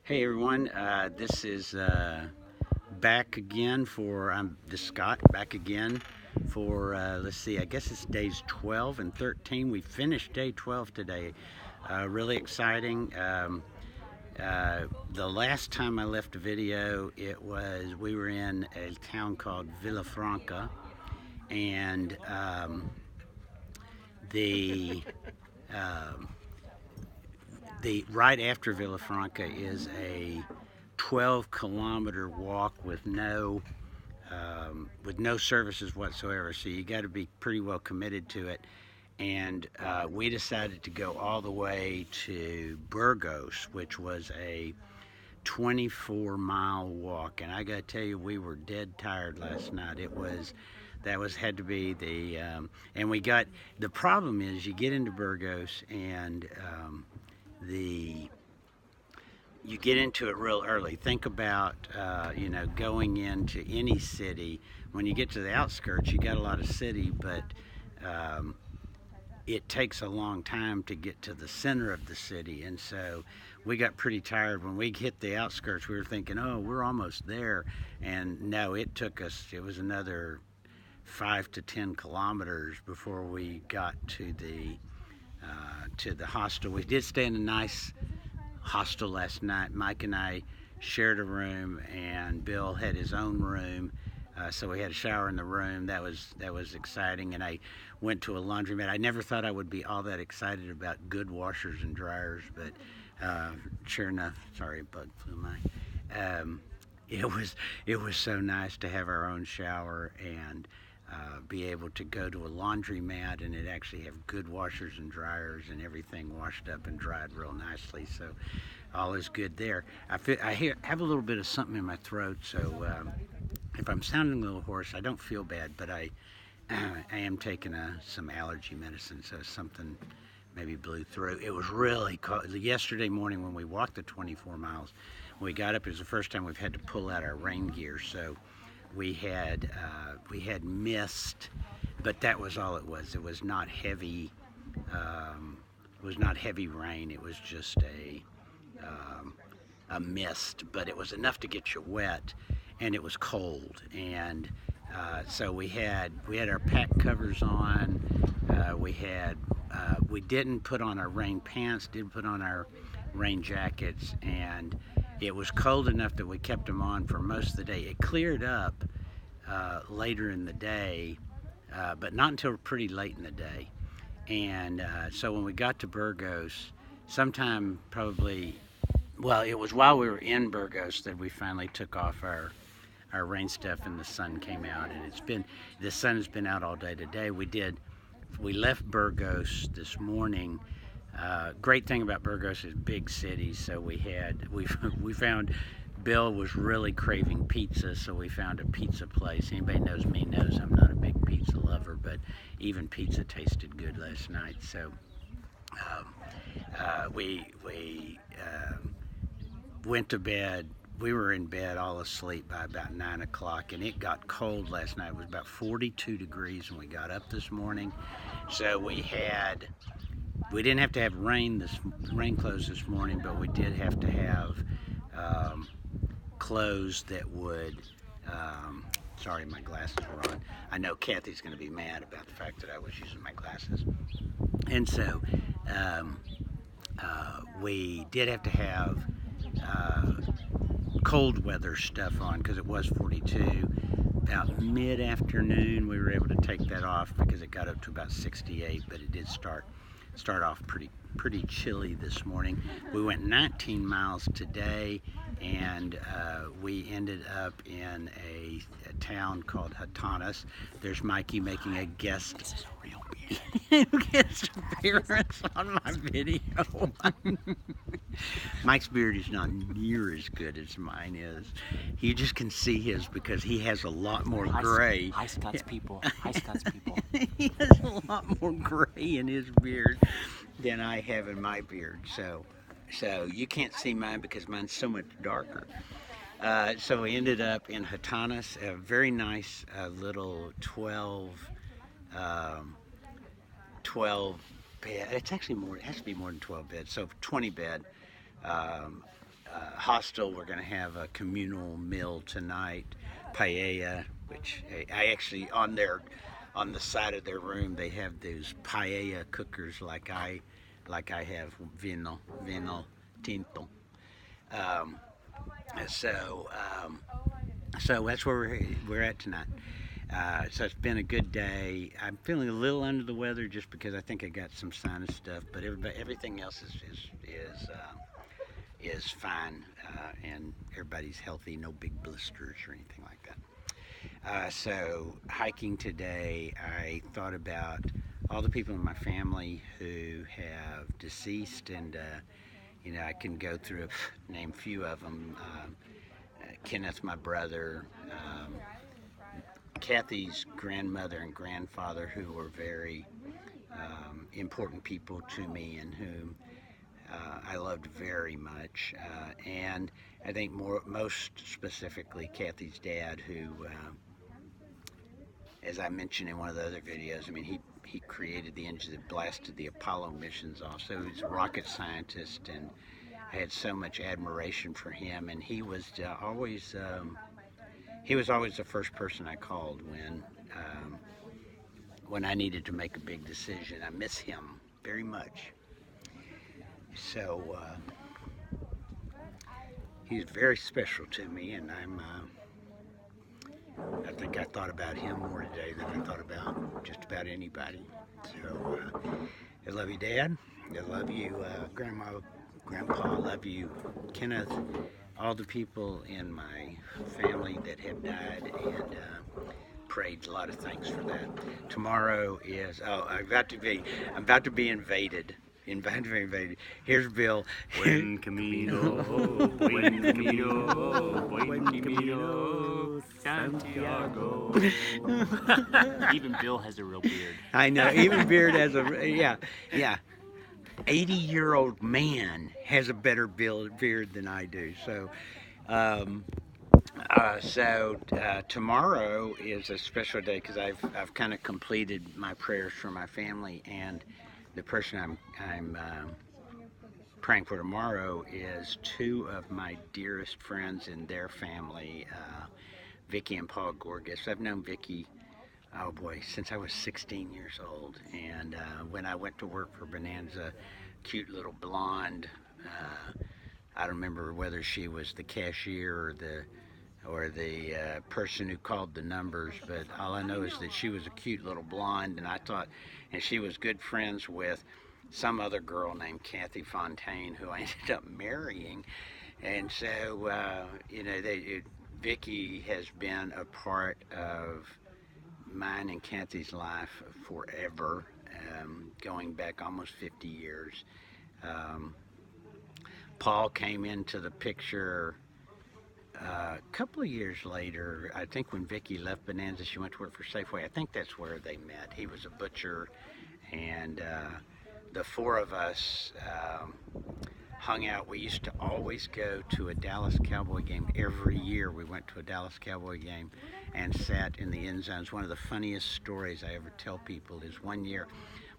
Hey everyone, this is back again for, this Scott, back again for, let's see, I guess it's days 12 and 13. We finished day 12 today. Really exciting. The last time I left a video, we were in a town called Villafranca, and the um, right after Villafranca is a 12-kilometer walk with no services whatsoever. So you got to be pretty well committed to it. And we decided to go all the way to Burgos, which was a 24-mile walk. And I got to tell you, we were dead tired last night. Had to be and the problem is you get into Burgos and you get into it real early. Think about, going into any city. When you get to the outskirts, you got a lot of city, but it takes a long time to get to the center of the city. And so we got pretty tired. When we hit the outskirts, we were thinking, oh, we're almost there. And no, it was another 5 to 10 kilometers before we got to the hostel. We did stay in a nice hostel last night. Mike and I shared a room, and Bill had his own room, so we had a shower in the room. That was exciting. And I went to a laundromat. I never thought I would be all that excited about good washers and dryers, but sure enough, sorry, a bug flew by. It was so nice to have our own shower and be able to go to a laundromat and it actually have good washers and dryers and everything washed up and dried real nicely. So all is good there. I have a little bit of something in my throat, so if I'm sounding a little hoarse, I don't feel bad, but I am taking some allergy medicine, so something maybe blew through. It was really cold. Yesterday morning when we walked the 24 miles, when we got up, it was the first time we've had to pull out our rain gear. So we had mist, but that was all it was. It was not heavy. It was not heavy rain. It was just a mist, but it was enough to get you wet, and it was cold. And so we had our pack covers on. We didn't put on our rain pants. Did put on our rain jackets, and it was cold enough that we kept them on for most of the day. It cleared up later in the day, but not until pretty late in the day. And so when we got to Burgos, sometime probably, well, it was while we were in Burgos that we finally took off our rain stuff and the sun came out. And the sun has been out all day today. We left Burgos this morning. Great thing about Burgos is big cities, so we found Bill was really craving pizza, so we found a pizza place. Anybody knows me knows I'm not a big pizza lover, but even pizza tasted good last night. So we went to bed. We were in bed all asleep by about 9 o'clock, and it got cold last night. It was about 42 degrees when we got up this morning. So we didn't have to have rain clothes this morning, but we did have to have clothes that would, sorry, my glasses were on. I know Kathy's going to be mad about the fact that I was using my glasses. And so we did have to have cold weather stuff on because it was 42. About mid-afternoon we were able to take that off because it got up to about 68, but it did start off pretty chilly this morning. We went 19 miles today, and we ended up in a town called Hatanas. There's Mikey making a guest. This is a real beard. Guest appearance on my video. Mike's beard is not near as good as mine is. You just can see his because he has a lot more gray. Hi, Scott's people. Hi, Scott's people. He has a lot more gray in his beard than I have in my beard. So you can't see mine because mine's so much darker. So we ended up in Hatanas, a very nice little 12 bed. It's actually more. It has to be more than 12 beds. So 20 bed hostel, we're going to have a communal meal tonight, paella, which I actually on the side of their room they have those paella cookers like I have vino tinto. Um, so so that's where we're at tonight. So it's been a good day. I'm feeling a little under the weather just because I think I got some sinus stuff, but everything else is fine, and everybody's healthy. No big blisters or anything like that. So hiking today, I thought about all the people in my family who have deceased, and I can go through name a few of them. Kenneth, my brother. Kathy's grandmother and grandfather, who were very important people to me and whom I loved very much. And I think most specifically Kathy's dad, who, as I mentioned in one of the other videos, I mean, he created the engine that blasted the Apollo missions off. So he was a rocket scientist, and I had so much admiration for him. And he was always the first person I called when I needed to make a big decision. I miss him very much. So he's very special to me, and I think I thought about him more today than I thought about just about anybody. So I love you, Dad. I love you, Grandma, Grandpa. I love you, Kenneth. All the people in my family that have died, and prayed a lot of thanks for that. Tomorrow is I'm about to be invaded. Here's Bill. Buen Camino, buen Camino, buen Camino, Santiago. Even Bill has a real beard. I know. Even Beard has yeah. 80-year-old man has a better beard than I do. So, tomorrow is a special day because I've kind of completed my prayers for my family, and the person I'm praying for tomorrow is two of my dearest friends and their family, Vicky and Paul Gorgas. I've known Vicky, oh boy, since I was 16 years old, and when I went to work for Bonanza, cute little blonde, I don't remember whether she was the cashier or the person who called the numbers, but all I know is that she was a cute little blonde, and she was good friends with some other girl named Kathy Fontaine, who I ended up marrying. And so Vicky has been a part of mine and Kathy's life forever, going back almost 50 years. Paul came into the picture a couple of years later. I think when Vicky left Bonanza, she went to work for Safeway. I think that's where they met. He was a butcher, and the four of us hung out. We used to always go to a Dallas Cowboy game. Every year we went to a Dallas Cowboy game and sat in the end zones. One of the funniest stories I ever tell people is one year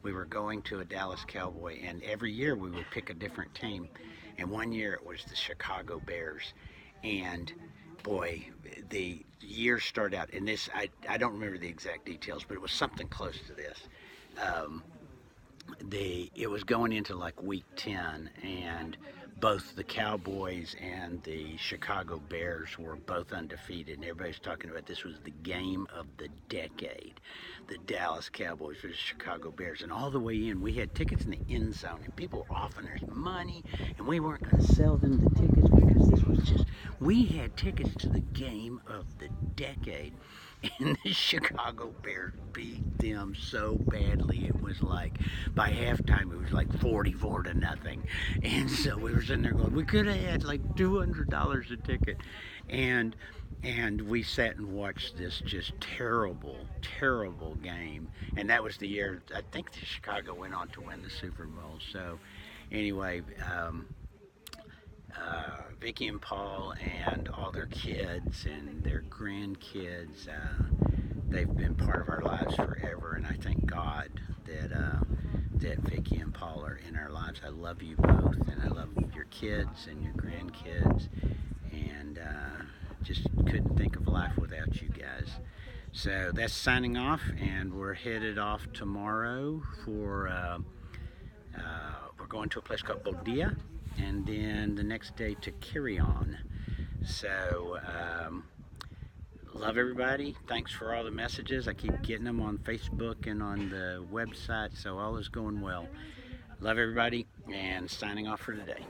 we were going to a Dallas Cowboy, and every year we would pick a different team. And one year it was the Chicago Bears. And boy, the year started out, and this, I don't remember the exact details, but it was something close to this. It was going into like week 10, and both the Cowboys and the Chicago Bears were both undefeated, and everybody's talking about this was the game of the decade. The Dallas Cowboys versus Chicago Bears, and all the way in, we had tickets in the end zone, and people were offering us money, and we weren't going to sell them the tickets because this was just, we had tickets to the game of the decade. And the Chicago Bears beat them so badly. It was like, by halftime, it was like 44-0. And so we were sitting there going, we could have had like $200 a ticket. And we sat and watched this just terrible, terrible game. And that was the year, I think the Chicago went on to win the Super Bowl. So anyway, Vicky and Paul and all their kids and their grandkids, they've been part of our lives forever, and I thank God that that Vicky and Paul are in our lives. I love you both, and I love your kids and your grandkids, and just couldn't think of life without you guys. So that's signing off, and we're headed off tomorrow for, we're going to a place called Bodea, and then the next day to Carry On. So, love everybody. Thanks for all the messages. I keep getting them on Facebook and on the website, so all is going well. Love everybody, and signing off for today.